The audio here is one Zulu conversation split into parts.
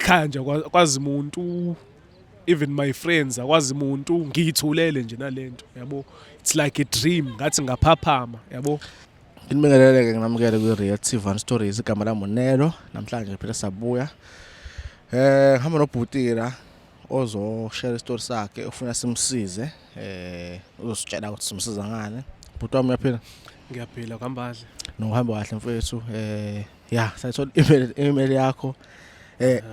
ekhaya nje kwazi umuntu, even my friends akwazi umuntu ngiyithulele nje nalento yabo, it's like a dream ngathi ngaphaphama yabo. Ngibingelele ke nginamukele ku Real TV and Stories, igama lami uNelo. Namhlanje phela sabuya ngihamba noBhutira ozo share story sakhe ufuna simsize, uzositshela ukuthi simsiza ngani. Bhuti wami uyaphila? Ngiyaphila kaMbahle. Nohamba kahle mfethu. Yeah, sayithola email yakho.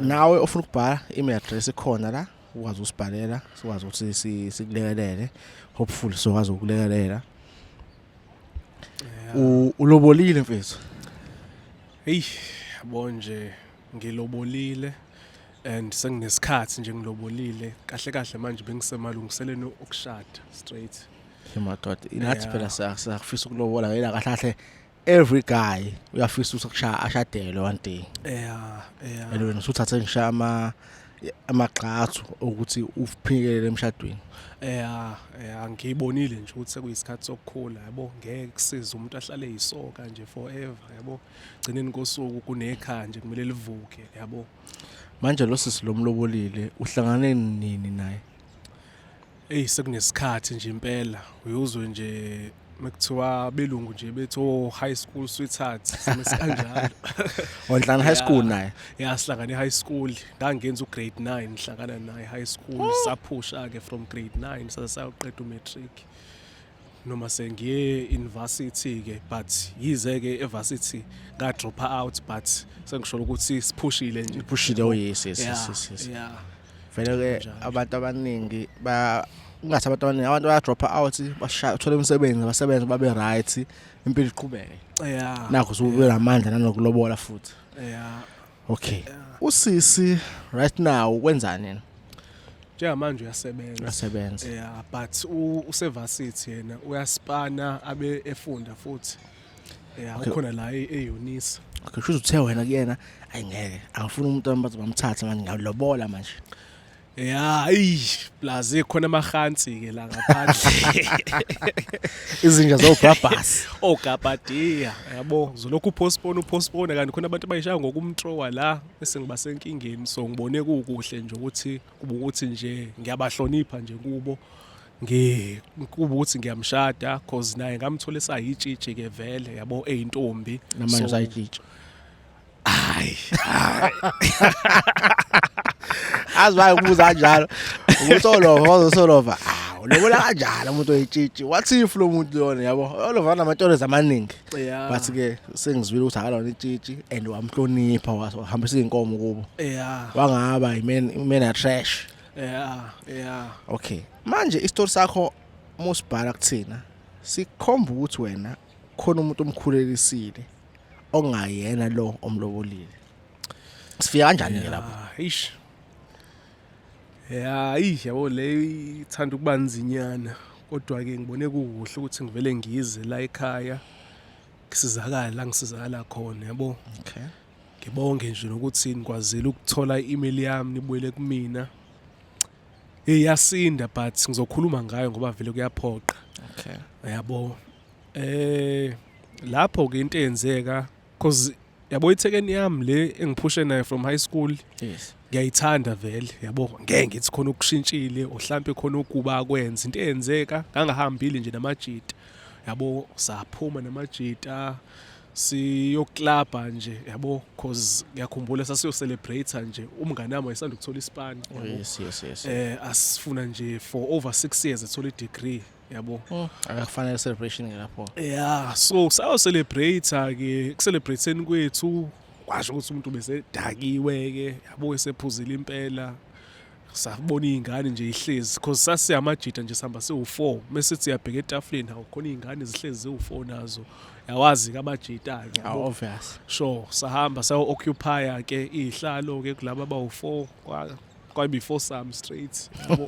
Nawe ufuna ukubhala email address ikhona la, ukwazi usibhalela sikwazi ukuthi sikulekelele, hopefully sokwazi ukulekelela. Ulobolile mfethu? Hey, yabo nje ngilobolile and senginesikhathi nje ngilobolile. Kahle kahle manje bengisemalungiseleni ukushada straight. Madoda inathi phela sakufisa ukulobola ngela kahle kahle every guy uyafisa ukushaya ashadele one day. And wena usuthathe ngisha amagxathu ukuthi uphikelele emshadweni. Ngiyibonile nje ukuthi sekuyisikhathi sokukhula yabo, ngeke kusize umuntu ahlale yisoka nje forever yabo. Gcineni kosuku kunekhaya nje kumele livuke yabo. Manje lo sisi lomlobolile uhlangane nini naye? Sekunesikhathi nje impela, uyuzwe nje mekuthiwa belungu nje bethu high school sweetheart simesekanjalo. Wonhlangana high school naye? Sihlangane high school, ngangenza ugrade 9 ngihlangana naye high school. Saphusha ke from grade 9 sayoqeda umatric, noma sengiye university ke, but yize ke evarsity nga drop out, but sengisho ukuthi siphushile nje. Pushile yes. Yeah. Vele ke abantu abaningi ungathi abantu abaningi abantu baya drop out bathola umsebenzi, abasebenzi babe right, impilo iqhubeke. Nakho sube lamandla nanokulobola futhi. Okay. Usisi right now wenzani yena? Njengamanje uyasebenza. But usevarsity yena uyaspana abe efunda futhi. Ukhona la eUnisa. Okay, kusho uthe wena kuyena ayingeke angifuni umuntu bamthatha manje ngalobola manje. Plus ikhona amahansi ke la ngaphandle. Izinja zobhabhasi. Ogabadiya yabo, zolokhu upostpone kanti khona abantu bayishaya ngokumthrowa la bese ngiba senkingeni. So ngibone kukuhle nje ukuthi kuba ukuthi nje ngiyabahlonipha nje kubo. Kuba ukuthi ngiyamshada cause naye ngamthola esayitshitshi ke vele yabo, eyintombi namanje sayitshitshi. Azwaye ukubuza kanjalo ukuthi Olova ulobola kanjalo umuntu oyitshitshi, what if lo muntu lona yabo Olova namatholes amaningi. But ke sengizwile ukuthi akalona itshitshi and wamhlonipha wahambisa inkomo kubo. Wangaba imena trash. Okay, manje istory sakho musibhala kuthina sikhomba ukuthi wena khona umuntu omkhulelisile ongayena lo omlobolile. Sifika kanjani ke lapho? Yabo le ithanda ukuba nzinyana, kodwa ke ngibone kuhle ukuthi ngivele ngize la ekhaya ngisizakala la ngisizakala khona yabo. Okay. Ngibonge nje ukuthi nikwazile ukuthola i-email yami nibuyele kumina. Yasinda but ngizokhuluma ngayo ngoba vele kuyaphoqa. Okay. Yabo lapho ke into eyenzeka cause yabo ithekeni yami le engiphushe nayo from high school. Yes. Ngiyayithanda vele yabo, ngeke ngithi khona ukushintshile ohlampe khona ukuba akwenza into eyenzeka ngangahambile nje namajita yabo. Saphuma namajita siyoklaba nje yabo, cause ngiyakhumbula sasiyo celebrate nje umngane wami wayesanda ukuthola isipani. Yes. Asifuna nje for over 6 years ethola i-degree yabo. Akafanele celebration lapho. So sayo celebrate ke ku-celebrate kwethu kwasho ukuthi umuntu bese dakiwe ke yabo, esephuzile impela. Sabona izingane nje ihlezi cause sasiyamajita nje sihamba siwu4 mase sithi yabheka etafuleni khona izingane zihlezi ziwu4 nazo. Yawazi ke amajita ke obvious. Sure, sahamba sayo occupy ke ihlalo ke kulabo abawu4 kwa before some straight yabo.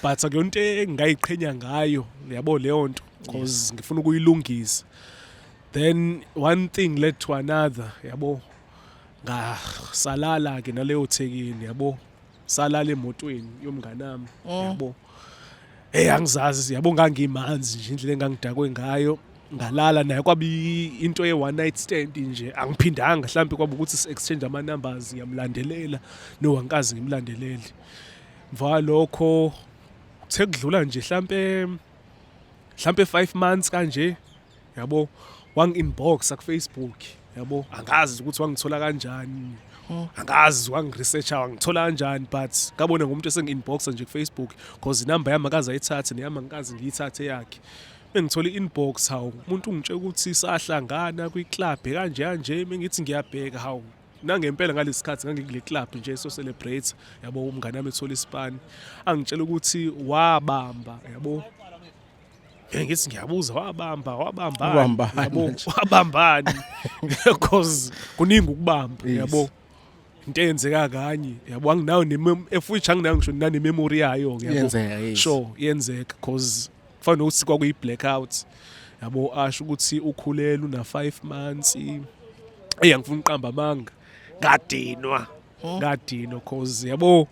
But akuyonto engayiqhenya ngayo yabo leyo nto cause ngifuna ukuyilungisa. Then one thing led to another yabo, ngasalala ke naleyo thekini yabo, salala emotweni yomngane nami yabo. Angizazi yabo, ngangimanzi nje indlela engangidakwe ngayo. ngalala naye kwaba into ye-one night stand nje angiphindanga mhlawumbe kwaba ukuthi si-exchange ama-numbers ngiyamlandelela nowangikazi ngimlandelele mva lokho sekudlula nje mhlambe 5 months kanje yabo wangi-inboxa ku-Facebook yabo angazi ukuthi wangithola kanjani angazi wangiresearcha wangithola kanjani but ngabona ngumuntu esengi-inboxa nje ku-Facebook because inamba yami akaze ayithathe neyami angikazi ngiyithathe yakhe bengithola i-inbox hawu umuntu ungitshela ukuthi sahlangana kwi-club kanje mengithi ngiyabheka hawu nangempela ngalesi sikhathi ngangikule club nje so celebrate yabo umngane wami ethola isipani angitshela ukuthi wabamba yabo ngithi ngiyabuza wabambani yabo wabambani because kuningi ukubamba yabo into eyenzeka kanye yabo anginayo efuthi anginayo ngisho nanememory yayo yabo sure yenzeka because kufanele ukuthi kwakuyi blackout yabo asho ukuthi ukhulele una 5 months angifuna uqamba amanga ngadinwa cause yabo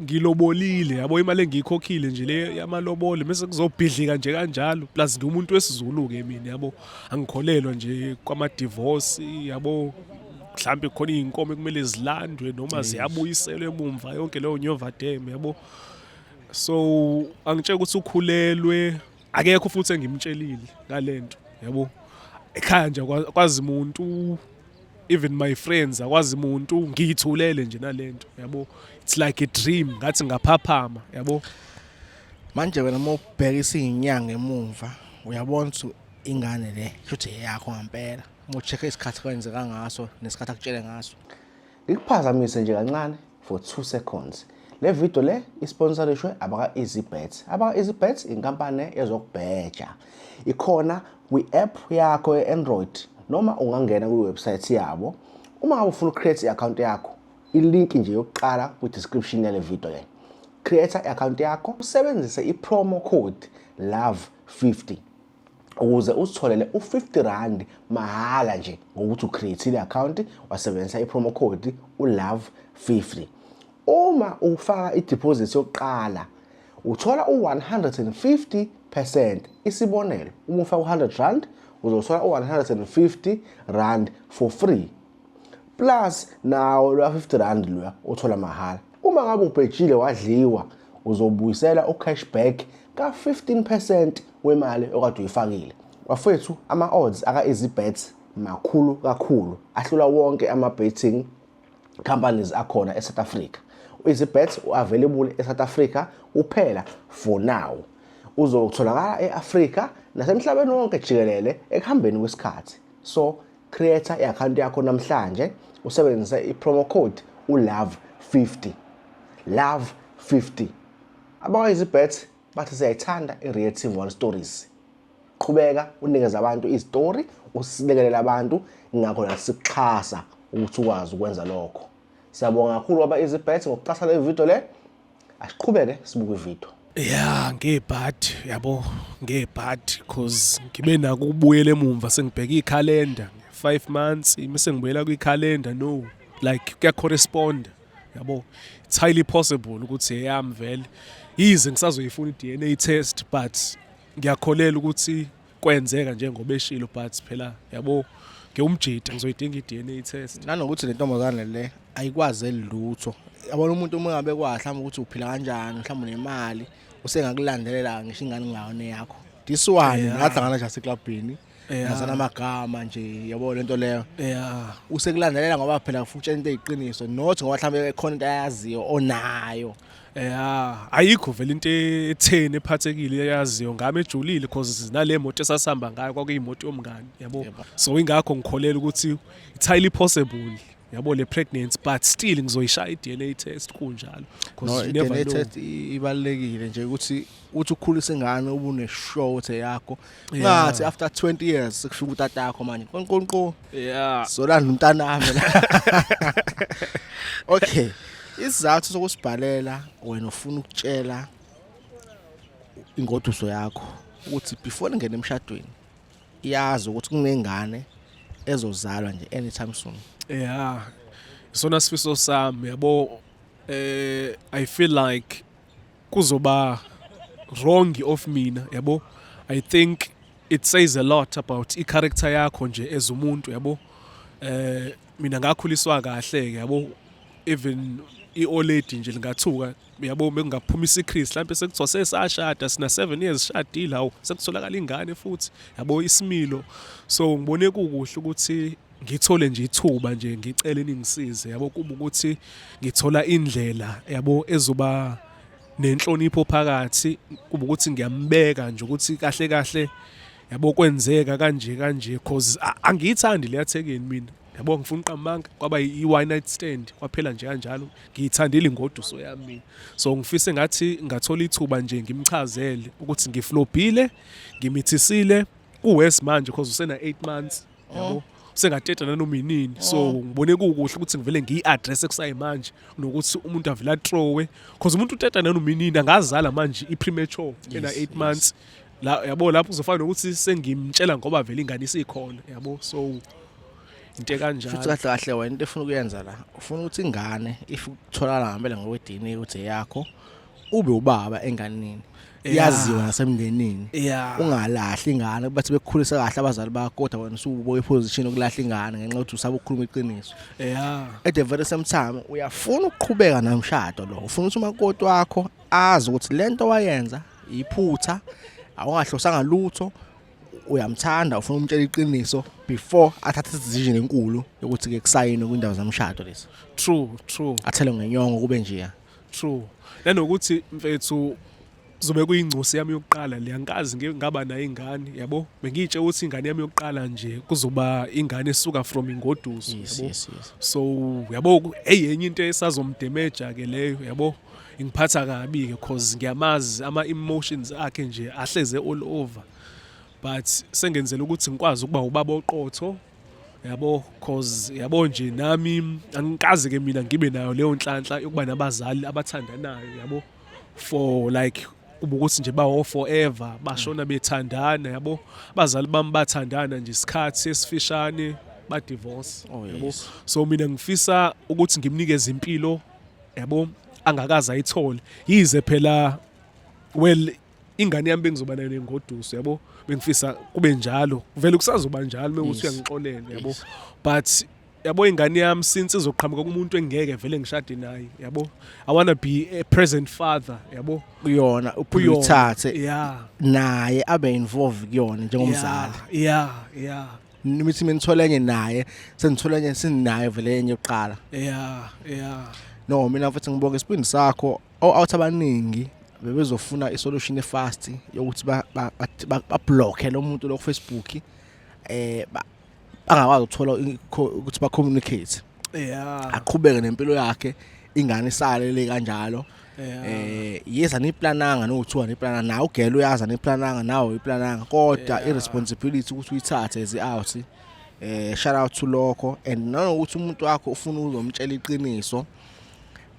ngilobolile yabo imali engiyikhokhile nje le yamalobole bese kuzobhidlika nje kanjalo plus ngumuntu wesizulu ke mina yabo angikholelwa nje kwama divorce yabo mhlambe khona izinkomo kumele zilandwe noma ziyabuyiselwe emumva yonke leyo nyovademe yabo so angitshela ukuthi ukhulelwe akekho futhi engimtshelile ngalento yabo ekhaya nje kwazi umuntu even my friends akwazi umuntu ngiyithulele nje nalento yabo it's like a dream ngathi ngaphaphama yabo manje wena mawubheka isinyanga emuva uyabona ukuthi ingane le futhi yakho ngempela mo-check isikhathi kwenzeka ngaso nesikhathi akutshele ngaso ngikuphazamise nje kancane for 2 seconds le video le isponsorishwe abaka-EasyBet abaka-EasyBet inkampani ezokubheja ikhona kwi-app yakho ye-Android noma ungangena kwi-website yabo uma ufuna ucreate i-account yakho ilink nje yokuqala ku-description yale video le create i-account yakho usebenzise i-promo code LOVE50 ukuze usitholele u50 mahala nje ngokuthi ucreate i-account wasebenzisa i-promo code uLOVE50 uma ufaka i-deposit yokuqala uthola u150% isibonelo uma ufaka u100 uzothola u150 for free plus nawo lo 50 lo uthola mahala uma ngabe ubhejile wadliwa uzobuyisela u-cashback ka15% wemali okade uyifakile bafethu ama-odds aka-EasyBet makhulu kakhulu ahlula wonke ama-betting companies akhona eSouth Africa u-EasyBet u-available eSouth Africa uphela for now uzotholakala e-Africa nasemhlabeni wonke jikelele ekuhambeni kwesikhathi so create i-account yakho namhlanje usebenzisa i-promo code uLOVE50 LOVE50 abaka-EasyBet bathi siyayithanda i-Reactive One Stories qhubeka unikeza abantu izistory usilekelela abantu ngakho nasikuxhasa ukuthi ukwazi ukwenza lokho siyabonga kakhulu aba-EasyBet ngokuxhasa le video le asiqhubeke sibuke ivideo yeah ngebhad because ngibe nako ukubuyela emumva sengibheka ikhalenda 5 months bese ngibuyela kwikhalenda no like kuya correspond yabo it's highly possible ukuthi yami vele yize ngisazoyifuna i-DNA test but ngiyakholela ukuthi kwenzeka njengoba eshilo but phela yabo ngiyumjida ngizoyidinga i-DNA test nanokuthi le ntombazane le ayikwazi lutho yabona umuntu uma ngabe kwahlamba ukuthi uphila kanjani mhlawumbe nemali usengakulandelela ngisho ingane ngayo neyakho this one ngahlangana nje eklabhini yazana amagama nje yabo lento leyo usekulandelela ngoba phela futhi into eziqiniso not ngoba mhlawumbe khona into ayaziyo onayo ayikho vele into etheni ephathekile eyaziyo ngami ejulile because nale moto esasihamba ngayo kwakuyimoto yomngane yabo so ingakho ngikholela ukuthi it's highly possible yabo le pregnancy but still ngizoyishaya i-DNA test kunjalo because you never know test ibalekile nje ukuthi ukhulise ngane ubune short yakho ngathi after 20 years sekushuka utata yakho manje konqonqo so landa umntanami la okay isizathu sokusibhalela wena ufuna ukutshela ingoduso yakho ukuthi before ngene emshadweni iyazi ukuthi kunengane ezozalwa nje anytime soon isona sifiso sami yabo I feel like kuzoba wrong of mina yabo I think it says a lot about i-character yakho nje as umuntu yabo. Mina ngakhuliswa kahle yabo, even i-oledi nje lingathuka yabo bengaphuma isikris mhlawumbe sekuthiwa sesashada sina 7 years shadile hawu sekutholakala ingane futhi yabo isimilo. So ngibone kukuhle ukuthi ngithole nje ithuba nje ngicela ningisize yabo, kuba ukuthi ngithola indlela yabo ezoba nenhlonipho phakathi, kuba ukuthi ngiyambeka nje ukuthi kahle kahle yabo kwenzeka kanje cause angiyithandi leyathekeni mina yabo, ngifuna uqamanga kwaba i-one night stand kwaphela nje kanjalo, ngiyithandile ingoduso yami mina. So ngifise ngathi ngathola ithuba nje ngimchazele ukuthi ngiflobhile, ngimithisile uWes manje cause usena 8 months yabo, sengateta nanoma inini. So ngibone kukuhle ukuthi ngivele ngiyi-address kusayimanje nokuthi umuntu avela trowe cause umuntu uteta nanoma inini angazala manje i-premature ena 8 months la yabo, lapho kuzofana nokuthi sengimtshela ngoba vele ingane isikhona yabo. So into kanjalo futhi kahle kahle wena into efuna ukuyenza la, ufuna ukuthi ingane if ukutholana ngempela ngokwedini ukuthi yakho ube ubaba enganeni, yaziwa nasemndenini, ungalahli ingane bathi bekukhulisa kahle abazali bakho kodwa wena usubo iposition yokulahla ingane ngenxa yokuthi usaba ukukhuluma iqiniso. At the very same time uyafuna ukuqhubeka nomshado lo, ufuna ukuthi umakoti wakho azi ukuthi lento wayenza iphutha, awungahlosanga lutho, uyamthanda, ufuna umtshela iqiniso before athathe decision enkulu yokuthi ke kusayine kwindawo zamshado lezi. True athele ngenyongo kube nje true. Nanokuthi mfethu zobe kuyingcosi yami yokuqala le, angikazi ngaba nayo ingane yabo, bengitshe ukuthi ingane yami yokuqala nje kuzoba ingane esuka from ingoduso yabo. So yabo enye into esazomdemeja ke leyo yabo, ingiphatha kabi ke cause ngiyamazi ama emotions akhe nje ahleze all over, but sengenzela ukuthi ngikwazi ukuba ubaba oqotho yabo, cause yabo nje nami angikazi ke mina ngibe nayo leyo nhlanhla yokuba nabazali abathandanayo yabo, for like kuba ukuthi nje bawo forever bashona bethandana yabo. Abazali bami bathandana nje isikhathi esifishane ba divorce yabo. So mina ngifisa ukuthi ngimnikeze impilo yabo angakaza ayithole, yize phela well ingane yami bengizoba nayo nengoduso yabo, bengifisa kube njalo vele kusazoba njalo mewuthi uyangixolela yabo. But yabo ingane yami since izoqhamuka kumuntu engeke vele ngishade naye yabo, I wanna be a present father yabo kuyona, uphuyithathe naye abe involved kuyona njengomzali. Nimithi menitholenye naye senitholenye sinaye vele yenye yokuqala. No, mina futhi ngibonga isipindi sakho out abaningi bebezofuna isolution efast yokuthi ba block lo muntu lo Facebook angakwazi ukuthola ukuthi ba communicate. Aqhubeke nempilo yakhe, ingane isale le kanjalo. Yes aniplananga nokuthiwa niplananga nawe ugela uyazi aniplananga nawe iplananga, kodwa irresponsibility ukuthi uyithathe as out. Shout out to lokho, and nanokuthi umuntu wakho ufuna uzomtshela iqiniso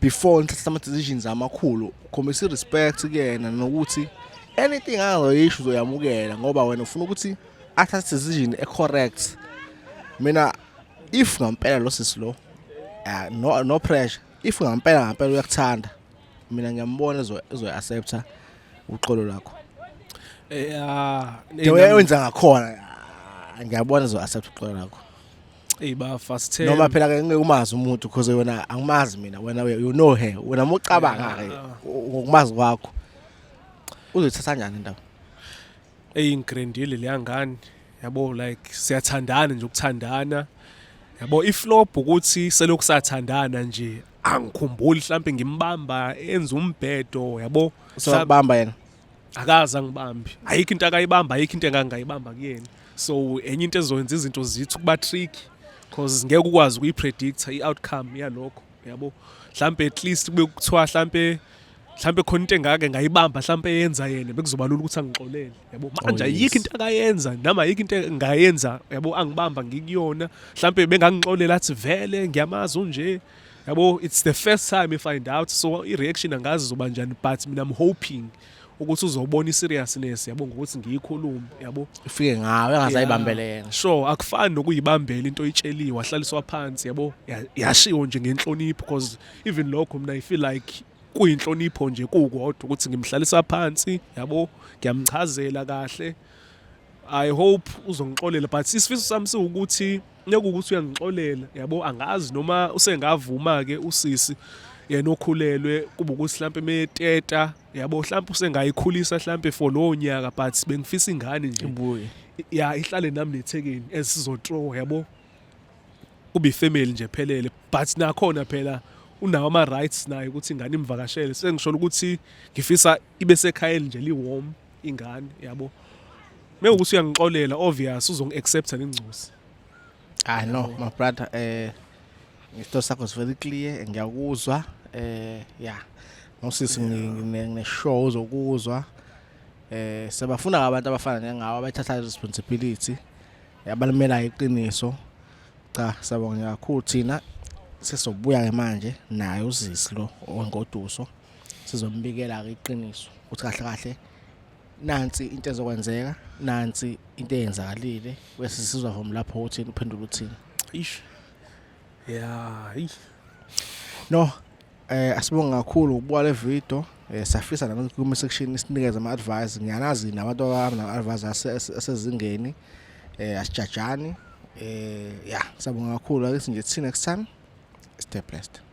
before nithatha ama decisions amakhulu, khombisa respect kuyena nokuthi anything angazoyisho uzoyamukela ngoba wena ufuna ukuthi athathe decision correct. Mina if ngampela lo sislo no pressure, if ngampela uyakuthanda, mina ngiyambona ezoyaccepta uxolo lakho. Wenza ngakhona ngiyabona ezoyaccepta uxolo lakho. Ba fast 10 noma phela ke ngeke umazi umuntu because wena angimazi mina, wena you know her, wena mokucabanga ke ngokumazi kwakho uzothatha kanjani indaba. Ingrendile leyangane yabo, like siyathandana nje ukuthandana yabo. Iflop ukuthi selokhu sathandana nje angikhumbuli mhlawumbe ngimbamba enza umbhedo yabo, sabamba yena akaza ngibambi, ayikho into akayibamba, ayikho into engangayibamba kuyena. So enye into ezoyenza izinto zithi kuba tricky cause ngeke ukwazi ukuyipredict i-outcome yalokho yabo. Mhlawumbe at least kube kuthiwa mhlawumbe khona into engake ngayibamba mhlawumbe yenza yena bekuzoba lula ukuthi angixolele yabo. Manje ayikho into akayenza nama ayikho into engayenza yabo angibamba ngikuyona, mhlawumbe bengangixolela athi vele ngiyamazi unje yabo. It's the first time I find out, so i-reaction angazi zoba njani, but mina I'm hoping ukuthi uzobona i-seriousness yabo ngokuthi ngiyikhuluma yabo, ufike ngawe angazayibambele yena. Sure akufani nokuyibambela into oyitsheliwe wahlaliswa phansi yabo, yashiwo nje ngenhlonipho, because even lokho mina I feel like kuyinhlonipho nje kukodwa ukuthi ngimhlalisa phansi yabo, ngiyamchazela kahle I hope uzongixolela but isifiso sami siwukuthi ukuthi uyangixolela yabo angazi noma usengavuma ke usisi yena okhulelwe kuba ukuthi mhlambe meteta yabo mhlambe usengayikhulisa mhlambe for lo nyaka but bengifisa ingane nje ibuye ya ihlale nami nethekeni esizothrow yabo kube ifamily nje phelele but nakhona phela unawo ama rights naye ukuthi ingane imvakashele sengisho ukuthi ngifisa ibe sekhayeni nje li-warm ingane yabo mewukuthi uyangixolela obvious uzongi-accepta nengcosi. no my brother isito sakho is very clear ngiyakuzwa yeah nosisi ngine-show uzokuzwa sebafuna abantu abafana njengawe abathatha responsibility abalimela iqiniso cha sabonga kakhulu thina sesobuya ke manje naye uzisi lo ongoduso sizombikela ke iqiniso ukuthi kahle kahle nansi into ezokwenzeka nansi into eyenzakalile bese sizwa from lapho uthini uphendula uthini Ish. Yeah, no asibonga kakhulu ukubuka le video safisa nami kuma section isinikeza ama advice ngiyanazi nabantu abama advice asezingeni asijajani yeah sabonga kakhulu ake sinje see next time stay blessed.